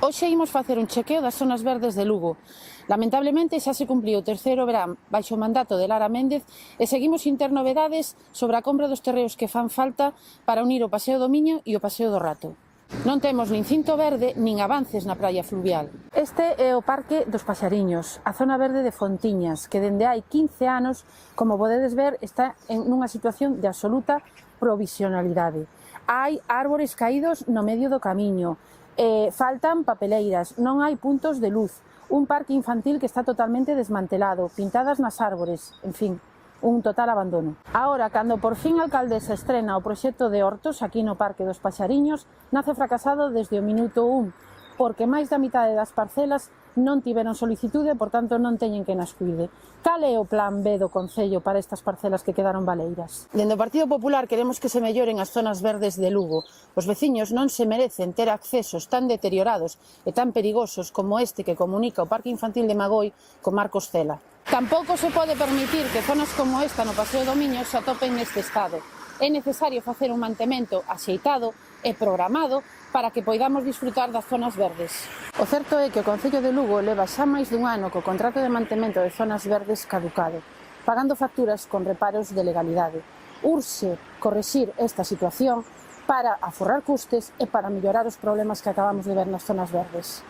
Hoxe imos facer un chequeo das zonas verdes de Lugo. Lamentablemente xa se cumpriu o terceiro verán baixo o mandato de Lara Méndez e seguimos sin ter novedades sobre a compra dos terreos que fan falta para unir o Paseo do Miño e o Paseo do Rato. Non temos nin cinto verde nin avances na praia fluvial. Este é o Parque dos Paxariños, a zona verde de Fontiñas, que dende hai 15 anos, como podedes ver, está en unha situación de absoluta provisionalidade. Hai árbores caídos no medio do camiño, faltan papeleiras, non hai puntos de luz, un parque infantil que está totalmente desmantelado, pintadas nas árbores, en fin, un total abandono. Ahora, cando por fin a alcaldesa estrena o proxecto de hortos aquí no Parque dos Paxariños, nace fracasado desde o minuto 1, porque máis da mitade das parcelas non tiveron solicitude e, por tanto, non teñen que nas cuide. Cal é o plan B do Concello para estas parcelas que quedaron baleiras? Dende o Partido Popular queremos que se melloren as zonas verdes de Lugo. Os veciños non se merecen ter accesos tan deteriorados e tan perigosos como este que comunica o Parque Infantil de Magoi con Marcos Cela. Tampouco se pode permitir que zonas como esta no Paseo do Miño se atopen neste estado. É necesario facer un mantemento axeitado e programado para que poidamos disfrutar das zonas verdes. O certo é que o Concello de Lugo leva xa máis dun ano co contrato de mantemento de zonas verdes caducado, pagando facturas con reparos de legalidade. Urxe correxir esta situación para aforrar custes e para mellorar os problemas que acabamos de ver nas zonas verdes.